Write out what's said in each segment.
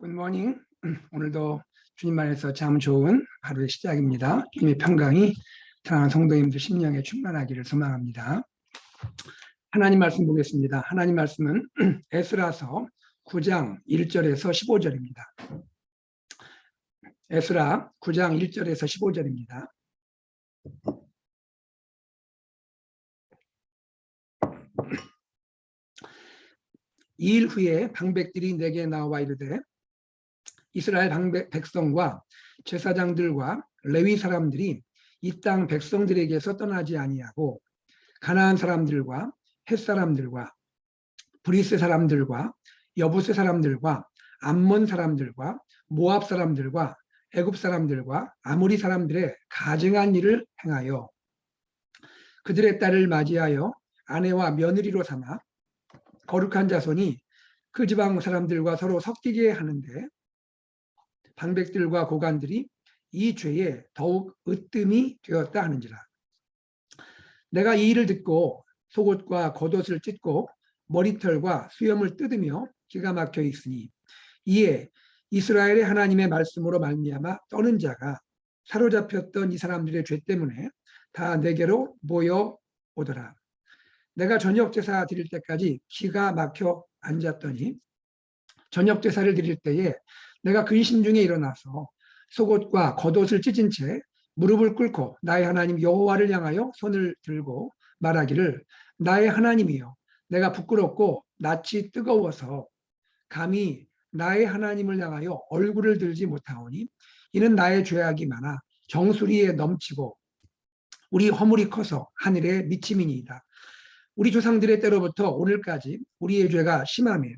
굿모닝. 오늘도 주님 안에서 참 좋은 하루의 시작입니다. 주님의 평강이 사랑하는 성도님들 심령에 충만하기를 소망합니다. 하나님 말씀 보겠습니다. 하나님 말씀은 에스라서 9장 1절에서 15절입니다. 에스라 9장 1절에서 15절입니다. 이일 후에 방백들이 내게 나와 이르되 이스라엘 백성과 제사장들과 레위 사람들이 이 땅 백성들에게서 떠나지 아니하고 가나안 사람들과 헷 사람들과 브리스 사람들과 여부스 사람들과 암몬 사람들과 모압 사람들과 애굽 사람들과 아모리 사람들의 가증한 일을 행하여 그들의 딸을 맞이하여 아내와 며느리로 삼아 거룩한 자손이 그 지방 사람들과 서로 섞이게 하는데 방백들과 고관들이 이 죄에 더욱 으뜸이 되었다 하는지라. 내가 이 일을 듣고 속옷과 겉옷을 찢고 머리털과 수염을 뜯으며 기가 막혀 있으니 이에 이스라엘의 하나님의 말씀으로 말미암아 떠는 자가 사로잡혔던 이 사람들의 죄 때문에 다 내게로 모여오더라. 내가 저녁 제사 드릴 때까지 기가 막혀 앉았더니 저녁 제사를 드릴 때에 내가 근심 중에 일어나서 속옷과 겉옷을 찢은 채 무릎을 꿇고 나의 하나님 여호와를 향하여 손을 들고 말하기를 나의 하나님이여 내가 부끄럽고 낯이 뜨거워서 감히 나의 하나님을 향하여 얼굴을 들지 못하오니 이는 나의 죄악이 많아 정수리에 넘치고 우리 허물이 커서 하늘에 미침이니이다. 우리 조상들의 때로부터 오늘까지 우리의 죄가 심하며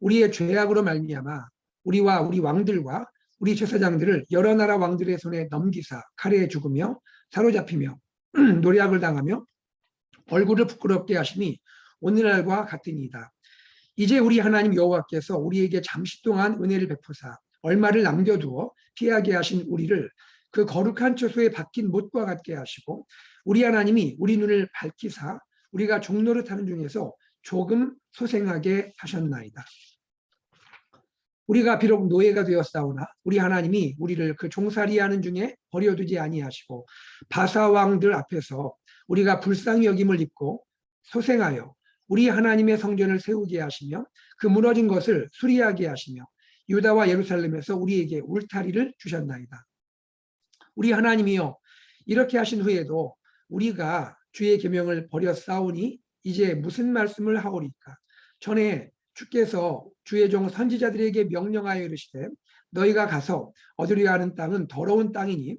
우리의 죄악으로 말미암아 우리와 우리 왕들과 우리 제사장들을 여러 나라 왕들의 손에 넘기사 칼에 죽으며 사로잡히며 노략을 당하며 얼굴을 부끄럽게 하시니 오늘날과 같으니이다. 이제 우리 하나님 여호와께서 우리에게 잠시 동안 은혜를 베푸사 얼마를 남겨두어 피하게 하신 우리를 그 거룩한 처소에 박힌 못과 같게 하시고 우리 하나님이 우리 눈을 밝히사 우리가 종노릇하는 중에서 조금 소생하게 하셨나이다. 우리가 비록 노예가 되었사오나 우리 하나님이 우리를 그 종살이하는 중에 버려두지 아니하시고 바사 왕들 앞에서 우리가 불쌍히 여김을 입고 소생하여 우리 하나님의 성전을 세우게 하시며 그 무너진 것을 수리하게 하시며 유다와 예루살렘에서 우리에게 울타리를 주셨나이다. 우리 하나님이여 이렇게 하신 후에도 우리가 주의 계명을 버렸사오니 이제 무슨 말씀을 하오리까? 전에 주께서 주의 종 선지자들에게 명령하여 이르시되 너희가 가서 얻으려 하는 땅은 더러운 땅이니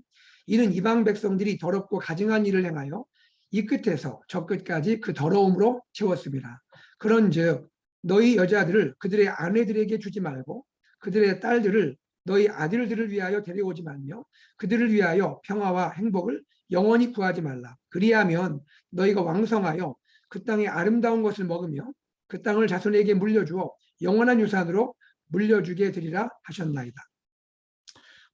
이는 이방 백성들이 더럽고 가증한 일을 행하여 이 끝에서 저 끝까지 그 더러움으로 채웠습니다. 그런즉 너희 여자들을 그들의 아내들에게 주지 말고 그들의 딸들을 너희 아들들을 위하여 데려오지 말며 그들을 위하여 평화와 행복을 영원히 구하지 말라. 그리하면 너희가 왕성하여 그 땅의 아름다운 것을 먹으며 그 땅을 자손에게 물려주어 영원한 유산으로 물려주게 되리라 하셨나이다.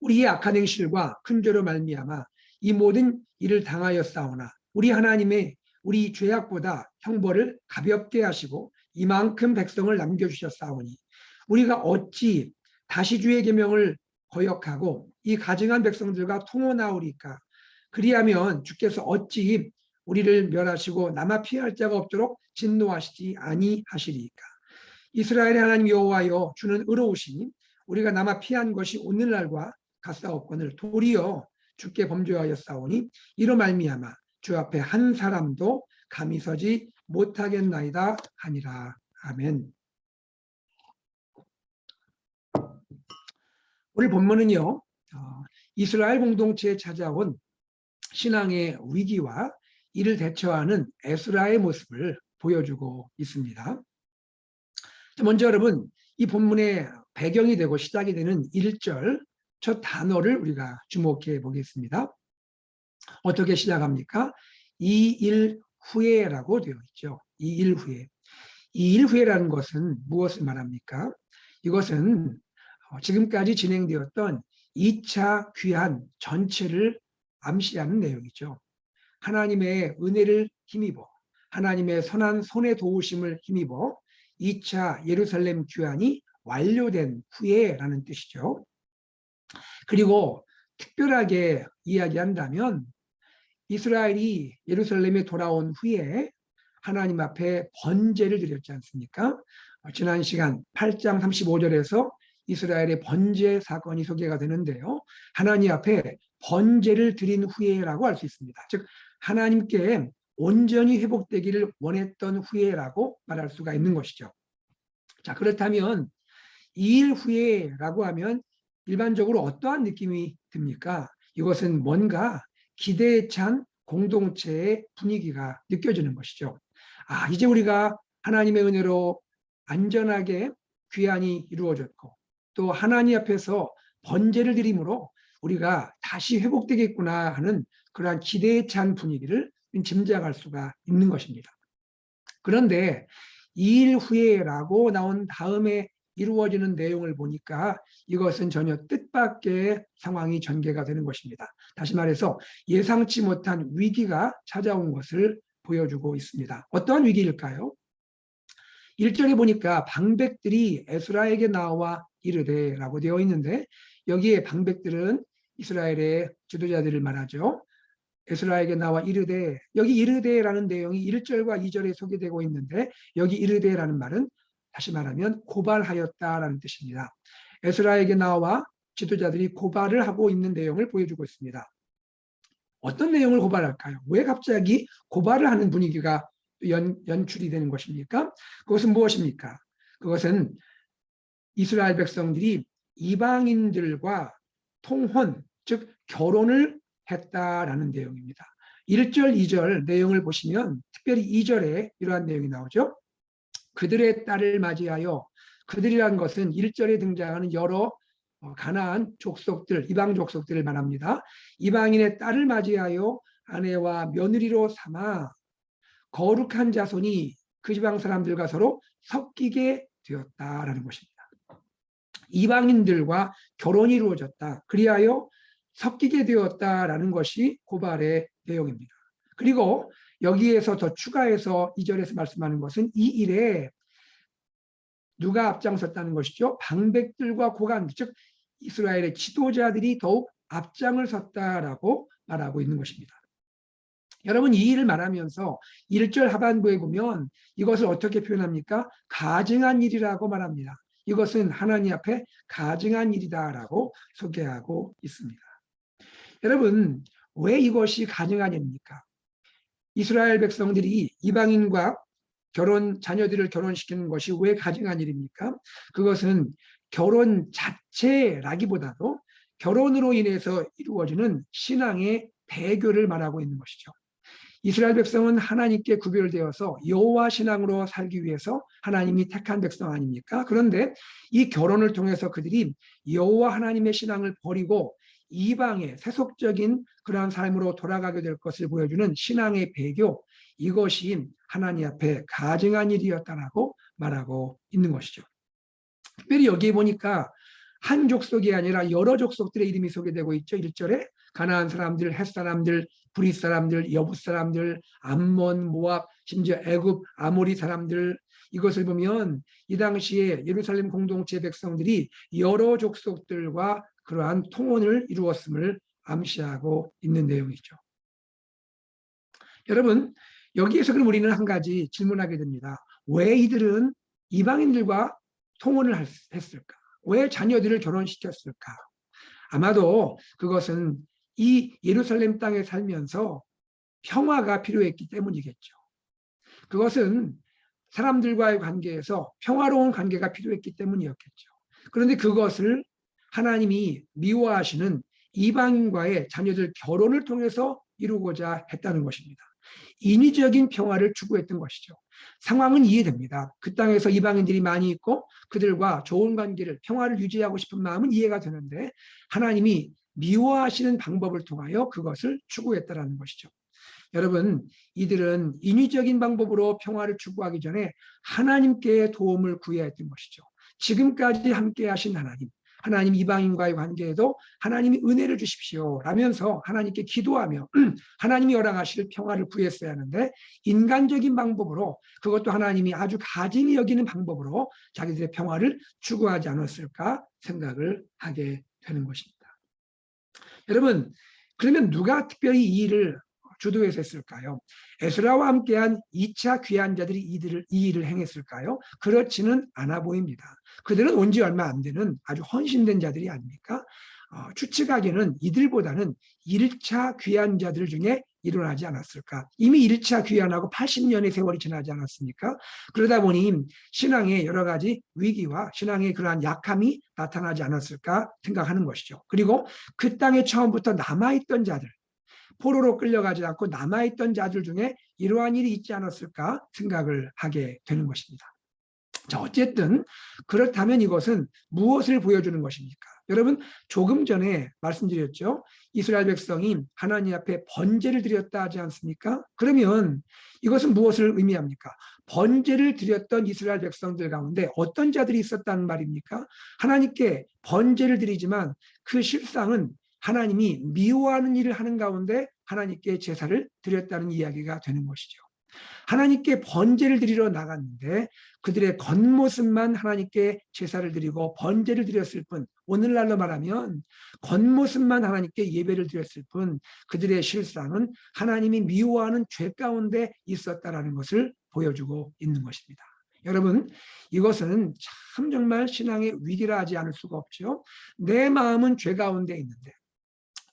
우리의 악한 행실과 큰 죄로 말미암아 이 모든 일을 당하였사오나 우리 하나님의 우리 죄악보다 형벌을 가볍게 하시고 이만큼 백성을 남겨주셨사오니 우리가 어찌 다시 주의 계명을 거역하고 이 가증한 백성들과 통혼하오리까? 그리하면 주께서 어찌 우리를 멸하시고 남아 피할 자가 없도록 진노하시지 아니하시리까? 이스라엘의 하나님 여호와여 주는 의로우시니 우리가 남아 피한 것이 오늘날과 같사옵거늘 도리어 주께 범죄하였사오니 이로 말미암아 주 앞에 한 사람도 감히 서지 못하겠나이다 하니라. 아멘. 오늘 본문은요 이스라엘 공동체에 찾아온 신앙의 위기와 이를 대처하는 에스라의 모습을 보여주고 있습니다. 먼저 여러분 이 본문의 배경이 되고 시작이 되는 1절 첫 단어를 우리가 주목해 보겠습니다. 어떻게 시작합니까? 이 일 후에라고 되어 있죠. 이 일 후에. 이 일 후에라는 것은 무엇을 말합니까? 이것은 지금까지 진행되었던 2차 귀환 전체를 암시하는 내용이죠. 하나님의 은혜를 힘입어 하나님의 선한 손의 도우심을 힘입어 2차 예루살렘 귀환이 완료된 후에라는 뜻이죠. 그리고 특별하게 이야기한다면 이스라엘이 예루살렘에 돌아온 후에 하나님 앞에 번제를 드렸지 않습니까? 지난 시간 8장 35절에서 이스라엘의 번제 사건이 소개가 되는데요. 하나님 앞에 번제를 드린 후에라고 할 수 있습니다. 즉 하나님께 온전히 회복되기를 원했던 후에라고 말할 수가 있는 것이죠. 자, 그렇다면 2일 후에라고 하면 일반적으로 어떠한 느낌이 듭니까? 이것은 뭔가 기대에 찬 공동체의 분위기가 느껴지는 것이죠. 아, 이제 우리가 하나님의 은혜로 안전하게 귀환이 이루어졌고 또 하나님 앞에서 번제를 드림으로 우리가 다시 회복되겠구나 하는 그러한 기대에 찬 분위기를 짐작할 수가 있는 것입니다. 그런데 2일 후에라고 나온 다음에 이루어지는 내용을 보니까 이것은 전혀 뜻밖의 상황이 전개가 되는 것입니다. 다시 말해서 예상치 못한 위기가 찾아온 것을 보여주고 있습니다. 어떠한 위기일까요? 1절에 보니까 방백들이 에스라에게 나와 이르되 라고 되어 있는데 여기에 방백들은 이스라엘의 지도자들을 말하죠. 에스라에게 나와 이르되, 여기 이르되라는 내용이 1절과 2절에 소개되고 있는데 여기 이르되라는 말은 다시 말하면 고발하였다라는 뜻입니다. 에스라에게 나와 지도자들이 고발을 하고 있는 내용을 보여주고 있습니다. 어떤 내용을 고발할까요? 왜 갑자기 고발을 하는 분위기가 연출이 되는 것입니까? 그것은 무엇입니까? 그것은 이스라엘 백성들이 이방인들과 통혼, 즉 결혼을 했다라는 내용입니다. 1절, 2절 내용을 보시면 특별히 2절에 이러한 내용이 나오죠. 그들의 딸을 맞이하여, 그들이란 것은 1절에 등장하는 여러 가나안 족속들, 이방 족속들을 말합니다. 이방인의 딸을 맞이하여 아내와 며느리로 삼아 거룩한 자손이 그 지방 사람들과 서로 섞이게 되었다라는 것입니다. 이방인들과 결혼이 이루어졌다. 그리하여 섞이게 되었다라는 것이 고발의 내용입니다. 그리고 여기에서 더 추가해서 2절에서 말씀하는 것은 이 일에 누가 앞장섰다는 것이죠? 방백들과 고관, 즉 이스라엘의 지도자들이 더욱 앞장을 섰다라고 말하고 있는 것입니다. 여러분, 이 일을 말하면서 1절 하반부에 보면 이것을 어떻게 표현합니까? 가증한 일이라고 말합니다. 이것은 하나님 앞에 가증한 일이다라고 소개하고 있습니다. 여러분, 왜 이것이 가증한 일입니까? 이스라엘 백성들이 이방인과 자녀들을 결혼시키는 것이 왜 가증한 일입니까? 그것은 결혼 자체라기보다도 결혼으로 인해서 이루어지는 신앙의 배교를 말하고 있는 것이죠. 이스라엘 백성은 하나님께 구별되어서 여호와 신앙으로 살기 위해서 하나님이 택한 백성 아닙니까? 그런데 이 결혼을 통해서 그들이 여호와 하나님의 신앙을 버리고 이방의 세속적인 그러한 삶으로 돌아가게 될 것을 보여주는 신앙의 배교, 이것이 하나님 앞에 가증한 일이었다라고 말하고 있는 것이죠. 특별히 여기에 보니까 한 족속이 아니라 여러 족속들의 이름이 소개되고 있죠. 1절에 가나안 사람들, 헷 사람들, 브릿 사람들, 여붓 사람들, 암몬, 모압, 심지어 애굽, 아모리 사람들, 이것을 보면 이 당시에 예루살렘 공동체 백성들이 여러 족속들과 그러한 통혼을 이루었음을 암시하고 있는 내용이죠. 여러분, 여기에서 그럼 우리는 한 가지 질문하게 됩니다. 왜 이들은 이방인들과 통혼을 했을까? 왜 자녀들을 결혼시켰을까? 아마도 그것은 이 예루살렘 땅에 살면서 평화가 필요했기 때문이겠죠. 그것은 사람들과의 관계에서 평화로운 관계가 필요했기 때문이었겠죠. 그런데 그것을 하나님이 미워하시는 이방인과의 자녀들 결혼을 통해서 이루고자 했다는 것입니다. 인위적인 평화를 추구했던 것이죠. 상황은 이해됩니다. 그 땅에서 이방인들이 많이 있고 그들과 좋은 관계를, 평화를 유지하고 싶은 마음은 이해가 되는데 하나님이 미워하시는 방법을 통하여 그것을 추구했다는 것이죠. 여러분, 이들은 인위적인 방법으로 평화를 추구하기 전에 하나님께 도움을 구해야 했던 것이죠. 지금까지 함께 하신 하나님, 하나님 이방인과의 관계에도 하나님이 은혜를 주십시오 라면서 하나님께 기도하며 하나님이 허락하실 평화를 구했어야 하는데 인간적인 방법으로 그것도 하나님이 아주 가증히 여기는 방법으로 자기들의 평화를 추구하지 않았을까 생각을 하게 되는 것입니다. 여러분, 그러면 누가 특별히 이 일을 주도해서 했을까요? 에스라와 함께한 2차 귀환자들이 이 일을 행했을까요? 그렇지는 않아 보입니다. 그들은 온 지 얼마 안 되는 아주 헌신된 자들이 아닙니까? 추측하기에는 이들보다는 1차 귀환자들 중에 일어나지 않았을까? 이미 1차 귀환하고 80년의 세월이 지나지 않았습니까? 그러다 보니 신앙의 여러 가지 위기와 신앙의 그러한 약함이 나타나지 않았을까 생각하는 것이죠. 그리고 그 땅에 처음부터 남아있던 자들, 포로로 끌려가지 않고 남아있던 자들 중에 이러한 일이 있지 않았을까 생각을 하게 되는 것입니다. 자, 어쨌든 그렇다면 이것은 무엇을 보여주는 것입니까? 여러분, 조금 전에 말씀드렸죠. 이스라엘 백성이 하나님 앞에 번제를 드렸다 하지 않습니까? 그러면 이것은 무엇을 의미합니까? 번제를 드렸던 이스라엘 백성들 가운데 어떤 자들이 있었다는 말입니까? 하나님께 번제를 드리지만 그 실상은 하나님이 미워하는 일을 하는 가운데 하나님께 제사를 드렸다는 이야기가 되는 것이죠. 하나님께 번제를 드리러 나갔는데 그들의 겉모습만 하나님께 제사를 드리고 번제를 드렸을 뿐, 오늘날로 말하면 겉모습만 하나님께 예배를 드렸을 뿐 그들의 실상은 하나님이 미워하는 죄 가운데 있었다라는 것을 보여주고 있는 것입니다. 여러분, 이것은 참 정말 신앙의 위기라 하지 않을 수가 없죠. 내 마음은 죄 가운데 있는데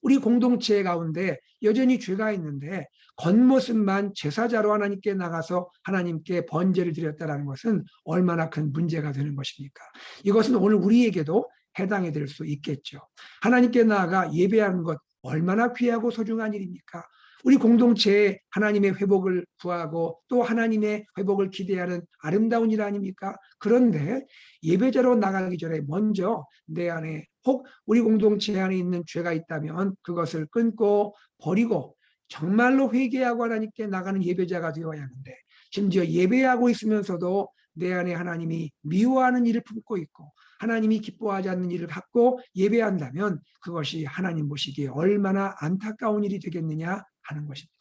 우리 공동체 가운데 여전히 죄가 있는데 겉모습만 제사자로 하나님께 나가서 하나님께 번제를 드렸다는 것은 얼마나 큰 문제가 되는 것입니까? 이것은 오늘 우리에게도 해당이 될 수 있겠죠. 하나님께 나아가 예배하는 것 얼마나 귀하고 소중한 일입니까? 우리 공동체에 하나님의 회복을 구하고 또 하나님의 회복을 기대하는 아름다운 일 아닙니까? 그런데 예배자로 나가기 전에 먼저 내 안에 혹 우리 공동체 안에 있는 죄가 있다면 그것을 끊고 버리고 정말로 회개하고 하나님께 나가는 예배자가 되어야 하는데 심지어 예배하고 있으면서도 내 안에 하나님이 미워하는 일을 품고 있고 하나님이 기뻐하지 않는 일을 갖고 예배한다면 그것이 하나님 보시기에 얼마나 안타까운 일이 되겠느냐 하는 것입니다.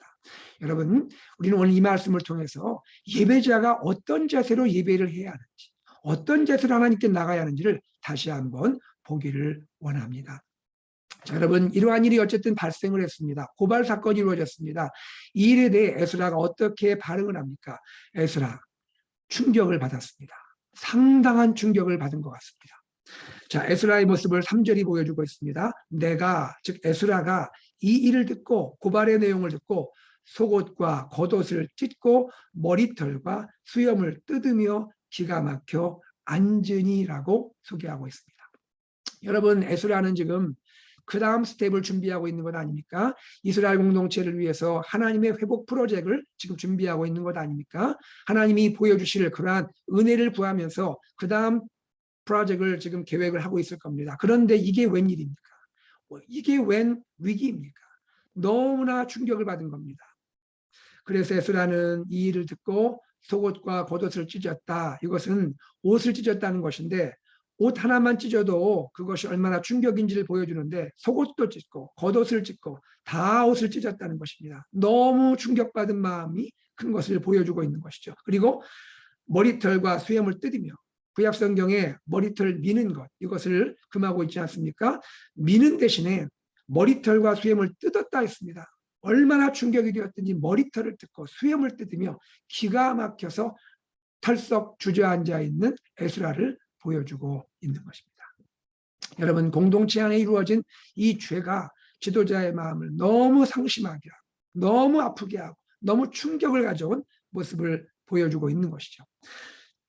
여러분, 우리는 오늘 이 말씀을 통해서 예배자가 어떤 자세로 예배를 해야 하는지 어떤 자세로 하나님께 나가야 하는지를 다시 한번 보기를 원합니다. 자, 여러분, 이러한 일이 어쨌든 발생을 했습니다. 고발 사건이 이루어졌습니다. 이 일에 대해 에스라가 어떻게 반응을 합니까? 에스라 충격을 받았습니다. 상당한 충격을 받은 것 같습니다. 자, 에스라의 모습을 3절이 보여주고 있습니다. 내가, 즉 에스라가 이 일을 듣고 고발의 내용을 듣고 속옷과 겉옷을 찢고 머리털과 수염을 뜯으며 기가 막혀 앉으니라고 소개하고 있습니다. 여러분, 에스라는 지금 그 다음 스텝을 준비하고 있는 것 아닙니까? 이스라엘 공동체를 위해서 하나님의 회복 프로젝트를 지금 준비하고 있는 것 아닙니까? 하나님이 보여주실 그러한 은혜를 구하면서 그 다음 프로젝트를 지금 계획을 하고 있을 겁니다. 그런데 이게 웬일입니까? 이게 웬 위기입니까? 너무나 충격을 받은 겁니다. 그래서 에스라는 이 일을 듣고 속옷과 겉옷을 찢었다. 이것은 옷을 찢었다는 것인데 옷 하나만 찢어도 그것이 얼마나 충격인지를 보여주는데 속옷도 찢고 겉옷을 찢고 다 옷을 찢었다는 것입니다. 너무 충격받은 마음이 큰 것을 보여주고 있는 것이죠. 그리고 머리털과 수염을 뜯으며 구약성경에 머리털 미는 것 이것을 금하고 있지 않습니까? 미는 대신에 머리털과 수염을 뜯었다 했습니다. 얼마나 충격이 되었든지 머리털을 뜯고 수염을 뜯으며 기가 막혀서 털썩 주저앉아 있는 에스라를 보여주고 있는 것입니다. 여러분, 공동체 안에 이루어진 이 죄가 지도자의 마음을 너무 상심하게 하고 너무 아프게 하고 너무 충격을 가져온 모습을 보여주고 있는 것이죠.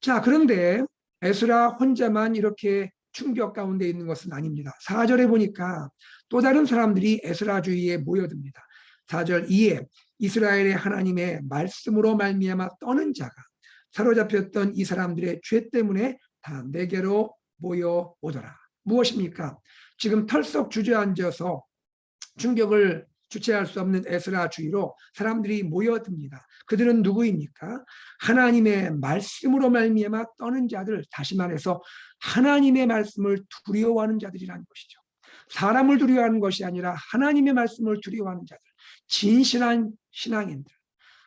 자, 그런데 에스라 혼자만 이렇게 충격 가운데 있는 것은 아닙니다. 4절에 보니까 또 다른 사람들이 에스라 주위에 모여듭니다. 4절 이에 이스라엘의 하나님의 말씀으로 말미암아 떠는 자가 사로잡혔던 이 사람들의 죄 때문에 다 내게로 모여오더라. 무엇입니까? 지금 털썩 주저앉아서 충격을 주체할 수 없는 에스라 주위로 사람들이 모여듭니다. 그들은 누구입니까? 하나님의 말씀으로 말미암아 떠는 자들, 다시 말해서 하나님의 말씀을 두려워하는 자들이라는 것이죠. 사람을 두려워하는 것이 아니라 하나님의 말씀을 두려워하는 자들, 진실한 신앙인들,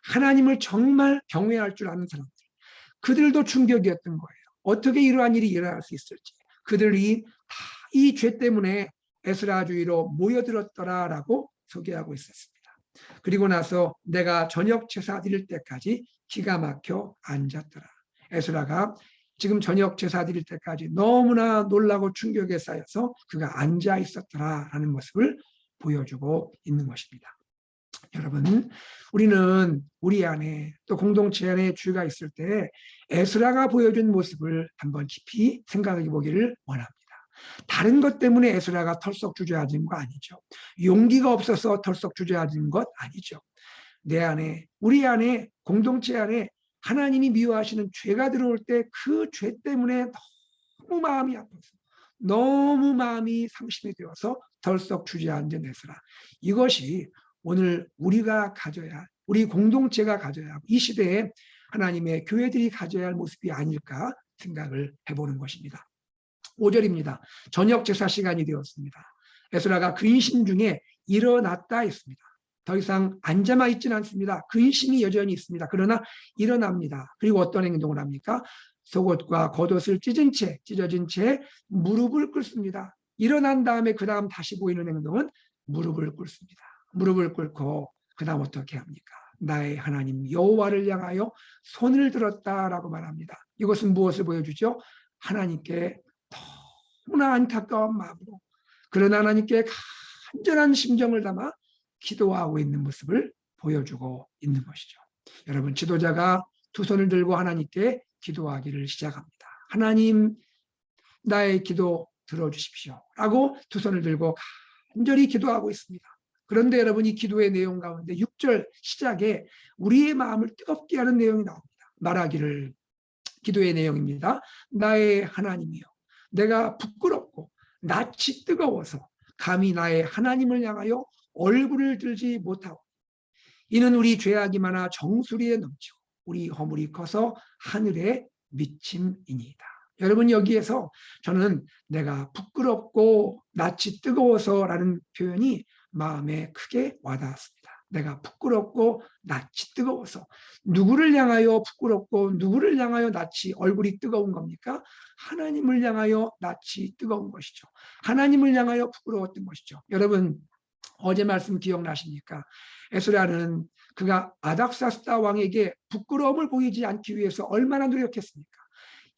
하나님을 정말 경외할 줄 아는 사람들, 그들도 충격이었던 거예요. 어떻게 이러한 일이 일어날 수 있을지. 그들이 다 이 죄 때문에 에스라 주위로 모여들었더라라고 소개하고 있었습니다. 그리고 나서 내가 저녁 제사 드릴 때까지 기가 막혀 앉았더라. 에스라가 지금 저녁 제사 드릴 때까지 너무나 놀라고 충격에 쌓여서 그가 앉아 있었더라라는 모습을 보여주고 있는 것입니다. 여러분, 우리는 우리 안에 또 공동체 안에 주가 있을 때 에스라가 보여준 모습을 한번 깊이 생각해 보기를 원합니다. 다른 것 때문에 에스라가 털썩 주저앉은 거 아니죠. 용기가 없어서 털썩 주저앉은 것 아니죠. 내 안에, 우리 안에, 공동체 안에 하나님이 미워하시는 죄가 들어올 때 그 죄 때문에 너무 마음이 아파서, 너무 마음이 상심이 되어서 털썩 주저앉은 에스라. 이것이 오늘 우리가 가져야, 우리 공동체가 가져야 하고 이 시대에 하나님의 교회들이 가져야 할 모습이 아닐까 생각을 해보는 것입니다. 5절입니다. 저녁 제사 시간이 되었습니다. 에스라가 근심 중에 일어났다 했습니다. 더 이상 앉아만 있지는 않습니다. 근심이 여전히 있습니다. 그러나 일어납니다. 그리고 어떤 행동을 합니까? 속옷과 겉옷을 찢어진 채 무릎을 꿇습니다. 일어난 다음에 그 다음 다시 보이는 행동은 무릎을 꿇습니다. 무릎을 꿇고 그 다음 어떻게 합니까? 나의 하나님 여호와를 향하여 손을 들었다라고 말합니다. 이것은 무엇을 보여주죠? 하나님께 너무나 안타까운 마음으로, 그러나 하나님께 간절한 심정을 담아 기도하고 있는 모습을 보여주고 있는 것이죠. 여러분, 지도자가 두 손을 들고 하나님께 기도하기를 시작합니다. 하나님, 나의 기도 들어주십시오 라고 두 손을 들고 간절히 기도하고 있습니다. 그런데 여러분, 이 기도의 내용 가운데 6절 시작에 우리의 마음을 뜨겁게 하는 내용이 나옵니다. 말하기를, 기도의 내용입니다. 나의 하나님이여, 내가 부끄럽고 낯이 뜨거워서 감히 나의 하나님을 향하여 얼굴을 들지 못하고, 이는 우리 죄악이 많아 정수리에 넘치고 우리 허물이 커서 하늘에 미침이니이다. 여러분, 여기에서 저는 내가 부끄럽고 낯이 뜨거워서라는 표현이 마음에 크게 와닿았습니다. 내가 부끄럽고 낯이 뜨거워서. 누구를 향하여 부끄럽고 누구를 향하여 낯이, 얼굴이 뜨거운 겁니까? 하나님을 향하여 낯이 뜨거운 것이죠. 하나님을 향하여 부끄러웠던 것이죠. 여러분, 어제 말씀 기억나십니까? 에스라는 그가 아닥사스다 왕에게 부끄러움을 보이지 않기 위해서 얼마나 노력했습니까?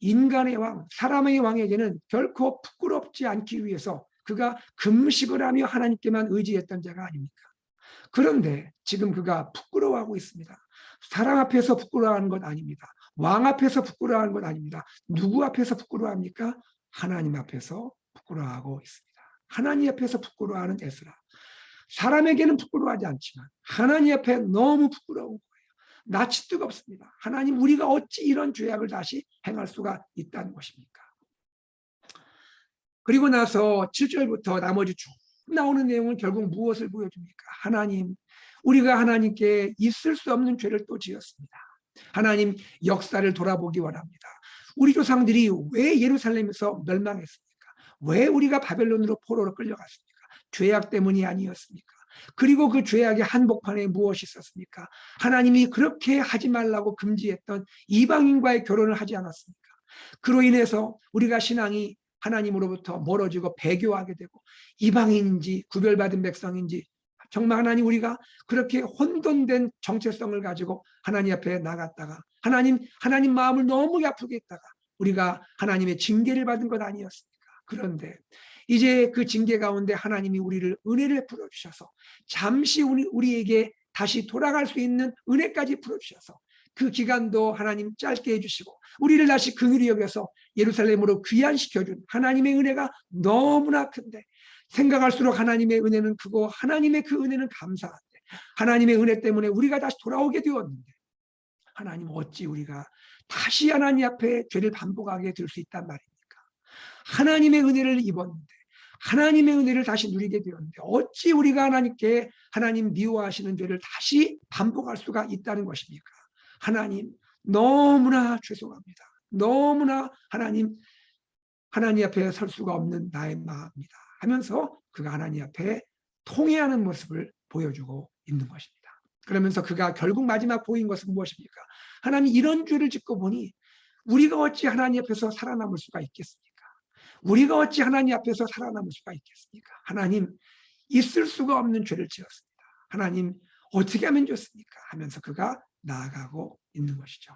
인간의 왕, 사람의 왕에게는 결코 부끄럽지 않기 위해서 그가 금식을 하며 하나님께만 의지했던 자가 아닙니까? 그런데 지금 그가 부끄러워하고 있습니다. 사람 앞에서 부끄러워하는 것 아닙니다. 왕 앞에서 부끄러워하는 것 아닙니다. 누구 앞에서 부끄러워합니까? 하나님 앞에서 부끄러워하고 있습니다. 하나님 앞에서 부끄러워하는 에스라. 사람에게는 부끄러워하지 않지만 하나님 앞에 너무 부끄러운 거예요. 낯이 뜨겁습니다. 하나님, 우리가 어찌 이런 죄악을 다시 행할 수가 있다는 것입니까? 그리고 나서 7절부터 나머지 쭉 나오는 내용은 결국 무엇을 보여줍니까? 하나님, 우리가 하나님께 있을 수 없는 죄를 또 지었습니다. 하나님, 역사를 돌아보기 원합니다. 우리 조상들이 왜 예루살렘에서 멸망했습니까? 왜 우리가 바벨론으로 포로로 끌려갔습니까? 죄악 때문이 아니었습니까? 그리고 그 죄악의 한복판에 무엇이 있었습니까? 하나님이 그렇게 하지 말라고 금지했던 이방인과의 결혼을 하지 않았습니까? 그로 인해서 우리가 신앙이 하나님으로부터 멀어지고 배교하게 되고 이방인인지 구별받은 백성인지 정말 하나님, 우리가 그렇게 혼돈된 정체성을 가지고 하나님 앞에 나갔다가 하나님 마음을 너무 아프게 했다가 우리가 하나님의 징계를 받은 것 아니었습니까? 그런데 이제 그 징계 가운데 하나님이 우리를 은혜를 풀어주셔서 잠시 우리에게 다시 돌아갈 수 있는 은혜까지 풀어주셔서 그 기간도 하나님 짧게 해주시고 우리를 다시 긍휼히 여겨서 예루살렘으로 귀환시켜준 하나님의 은혜가 너무나 큰데, 생각할수록 하나님의 은혜는 크고 하나님의 그 은혜는 감사한데, 하나님의 은혜 때문에 우리가 다시 돌아오게 되었는데 하나님, 어찌 우리가 다시 하나님 앞에 죄를 반복하게 될 수 있단 말입니까? 하나님의 은혜를 입었는데, 하나님의 은혜를 다시 누리게 되었는데 어찌 우리가 하나님께 하나님 미워하시는 죄를 다시 반복할 수가 있다는 것입니까? 하나님 너무나 죄송합니다. 너무나 하나님 앞에 설 수가 없는 나의 마음입니다 하면서 그가 하나님 앞에 통회하는 모습을 보여주고 있는 것입니다. 그러면서 그가 결국 마지막 보인 것은 무엇입니까? 하나님 이런 죄를 짓고 보니 우리가 어찌 하나님 앞에서 살아남을 수가 있겠습니까? 우리가 어찌 하나님 앞에서 살아남을 수가 있겠습니까? 하나님 있을 수가 없는 죄를 지었습니다. 하나님 어떻게 하면 좋습니까? 하면서 그가 나아가고 있는 것이죠.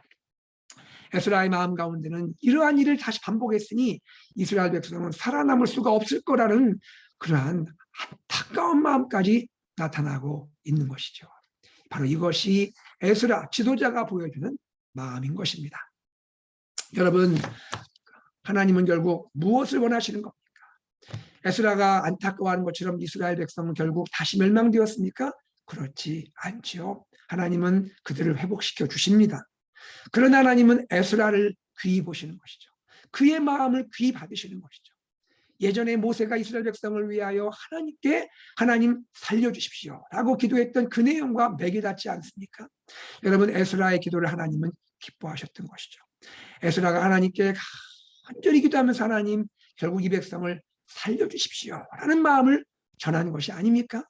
에스라의 마음 가운데는 이러한 일을 다시 반복했으니 이스라엘 백성은 살아남을 수가 없을 거라는 그러한 안타까운 마음까지 나타나고 있는 것이죠. 바로 이것이 에스라 지도자가 보여주는 마음인 것입니다. 여러분, 하나님은 결국 무엇을 원하시는 겁니까? 에스라가 안타까워하는 것처럼 이스라엘 백성은 결국 다시 멸망되었습니까? 그렇지 않지요. 하나님은 그들을 회복시켜 주십니다. 그러나 하나님은 에스라를 귀히 보시는 것이죠. 그의 마음을 귀히 받으시는 것이죠. 예전에 모세가 이스라엘 백성을 위하여 하나님께 하나님 살려주십시오 라고 기도했던 그 내용과 맥이 닿지 않습니까? 여러분, 에스라의 기도를 하나님은 기뻐하셨던 것이죠. 에스라가 하나님께 간절히 기도하면서 하나님 결국 이 백성을 살려주십시오 라는 마음을 전한 것이 아닙니까?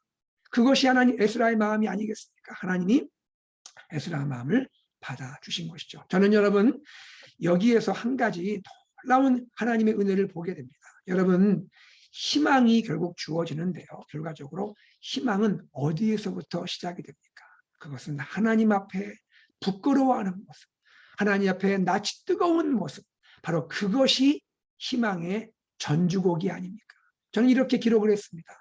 그것이 하나님 에스라의 마음이 아니겠습니까? 하나님이 에스라의 마음을 받아주신 것이죠. 저는 여러분 여기에서 한 가지 놀라운 하나님의 은혜를 보게 됩니다. 여러분, 희망이 결국 주어지는데요. 결과적으로 희망은 어디에서부터 시작이 됩니까? 그것은 하나님 앞에 부끄러워하는 모습, 하나님 앞에 낯이 뜨거운 모습, 바로 그것이 희망의 전주곡이 아닙니까? 저는 이렇게 기록을 했습니다.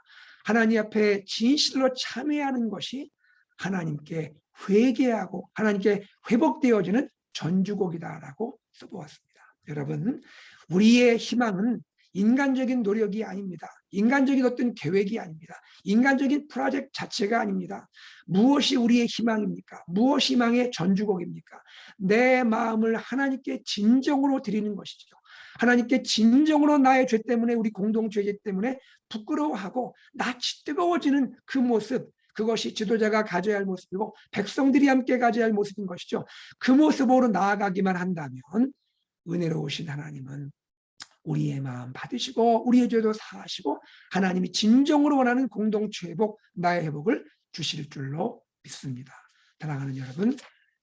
하나님 앞에 진실로 참회하는 것이 하나님께 회개하고 하나님께 회복되어지는 전주곡이다라고 써보았습니다. 여러분, 우리의 희망은 인간적인 노력이 아닙니다. 인간적인 어떤 계획이 아닙니다. 인간적인 프로젝트 자체가 아닙니다. 무엇이 우리의 희망입니까? 무엇이 희망의 전주곡입니까? 내 마음을 하나님께 진정으로 드리는 것이죠. 하나님께 진정으로 나의 죄 때문에 우리 공동체이기 때문에 부끄러워하고 낯이 뜨거워지는 그 모습, 그것이 지도자가 가져야 할 모습이고 백성들이 함께 가져야 할 모습인 것이죠. 그 모습으로 나아가기만 한다면 은혜로우신 하나님은 우리의 마음 받으시고 우리의 죄도 사하시고 하나님이 진정으로 원하는 공동체 회복, 나의 회복을 주실 줄로 믿습니다. 사랑하는 여러분,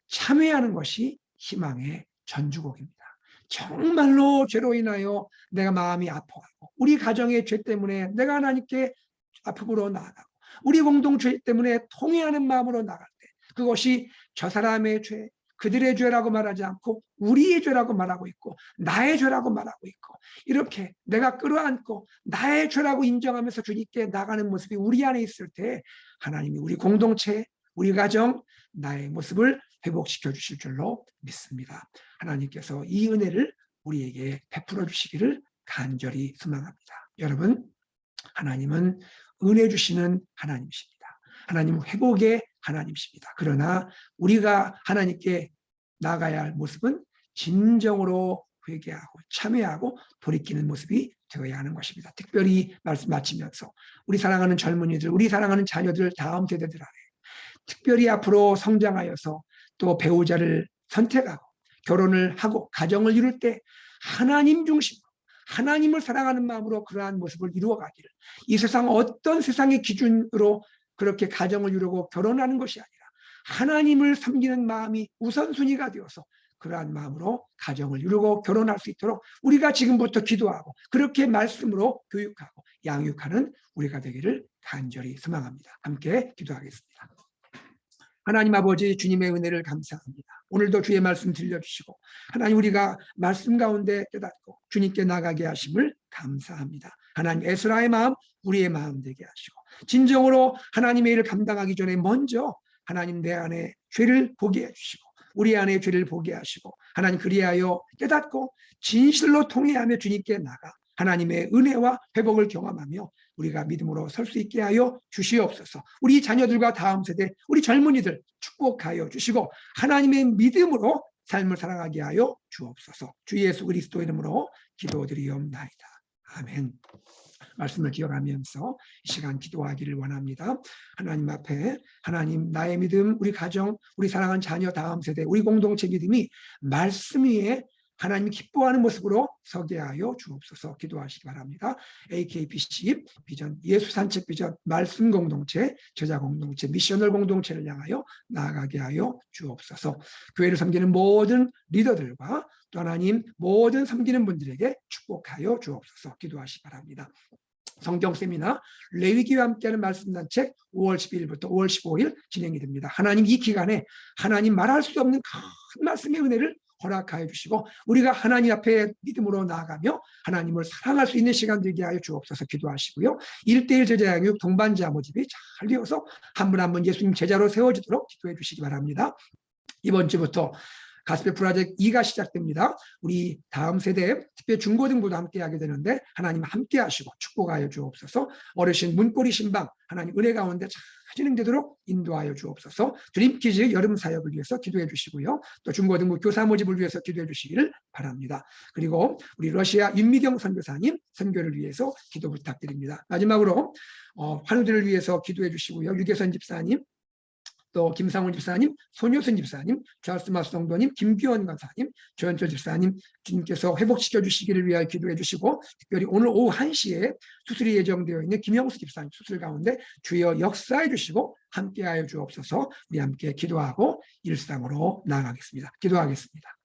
참회하는 것이 희망의 전주곡입니다. 정말로 죄로 인하여 내가 마음이 아파하고 우리 가정의 죄 때문에 내가 하나님께 앞으로 나아가고 우리 공동체 때문에 통회하는 마음으로 나갈 때 그것이 저 사람의 죄, 그들의 죄라고 말하지 않고 우리의 죄라고 말하고 있고 나의 죄라고 말하고 있고 이렇게 내가 끌어안고 나의 죄라고 인정하면서 주님께 나가는 모습이 우리 안에 있을 때 하나님이 우리 공동체, 우리 가정, 나의 모습을 회복시켜 주실 줄로 믿습니다. 하나님께서 이 은혜를 우리에게 베풀어 주시기를 간절히 소망합니다. 여러분, 하나님은 은혜 주시는 하나님이십니다. 하나님은 회복의 하나님이십니다. 그러나 우리가 하나님께 나가야 할 모습은 진정으로 회개하고 참회하고 돌이키는 모습이 되어야 하는 것입니다. 특별히 말씀 마치면서 우리 사랑하는 젊은이들, 우리 사랑하는 자녀들, 다음 세대들 안에 특별히 앞으로 성장하여서 또 배우자를 선택하고 결혼을 하고 가정을 이룰 때 하나님 중심으로 하나님을 사랑하는 마음으로 그러한 모습을 이루어가기를 이 세상 어떤 세상의 기준으로 그렇게 가정을 이루고 결혼하는 것이 아니라 하나님을 섬기는 마음이 우선순위가 되어서 그러한 마음으로 가정을 이루고 결혼할 수 있도록 우리가 지금부터 기도하고 그렇게 말씀으로 교육하고 양육하는 우리가 되기를 간절히 소망합니다. 함께 기도하겠습니다. 하나님 아버지, 주님의 은혜를 감사합니다. 오늘도 주의 말씀 들려주시고 하나님 우리가 말씀 가운데 깨닫고 주님께 나가게 하심을 감사합니다. 하나님 에스라의 마음 우리의 마음 되게 하시고 진정으로 하나님의 일을 감당하기 전에 먼저 하나님 내 안에 죄를 보게 해주시고 우리 안에 죄를 보게 하시고 하나님 그리하여 깨닫고 진실로 통회하며 주님께 나가 하나님의 은혜와 회복을 경험하며 우리가 믿음으로 설 수 있게 하여 주시옵소서. 우리 자녀들과 다음 세대, 우리 젊은이들 축복하여 주시고 하나님의 믿음으로 삶을 살아가게 하여 주옵소서. 주 예수 그리스도 이름으로 기도드리옵나이다. 아멘. 말씀을 기억하면서 이 시간 기도하기를 원합니다. 하나님 앞에 하나님 나의 믿음, 우리 가정, 우리 사랑하는 자녀, 다음 세대, 우리 공동체 믿음이 말씀 위에 하나님 기뻐하는 모습으로 서게 하여 주옵소서. 기도하시기 바랍니다. AKBC 비전, 예수 산책 비전, 말씀 공동체, 제자 공동체, 미셔널 공동체를 향하여 나아가게 하여 주옵소서. 교회를 섬기는 모든 리더들과 또 하나님 모든 섬기는 분들에게 축복하여 주옵소서. 기도하시기 바랍니다. 성경 세미나 레위기와 함께하는 말씀단책 5월 12일부터 5월 15일 진행이 됩니다. 하나님 이 기간에 하나님 말할 수 없는 큰 말씀의 은혜를 허락하여 주시고 우리가 하나님 앞에 믿음으로 나아가며 하나님을 사랑할 수 있는 시간 되게 하여 주옵소서. 기도하시고요. 1:1 제자 양육 동반자 모집이 잘 되어서 한 분 한 분 예수님 제자로 세워지도록 기도해 주시기 바랍니다. 이번 주부터 가스펠 프로젝트 2가 시작됩니다. 우리 다음 세대 특별 중고등부도 함께 하게 되는데 하나님 함께 하시고 축복하여 주옵소서. 어르신 문고리 신방 하나님 은혜 가운데 잘 진행되도록 인도하여 주옵소서. 드림키즈 여름 사역을 위해서 기도해 주시고요. 또 중고등부 교사 모집을 위해서 기도해 주시기를 바랍니다. 그리고 우리 러시아 윤미경 선교사님 선교를 위해서 기도 부탁드립니다. 마지막으로 환우들을 위해서 기도해 주시고요. 유계선 집사님, 또 김상훈 집사님, 손효순 집사님, 찰스마스 성도님, 김규원 간사님, 조현철 집사님 주님께서 회복시켜 주시기를 위하여 기도해 주시고 특별히 오늘 오후 1시에 수술이 예정되어 있는 김영수 집사님 수술 가운데 주여 역사해 주시고 함께하여 주옵소서. 우리 함께 기도하고 일상으로 나아가겠습니다. 기도하겠습니다.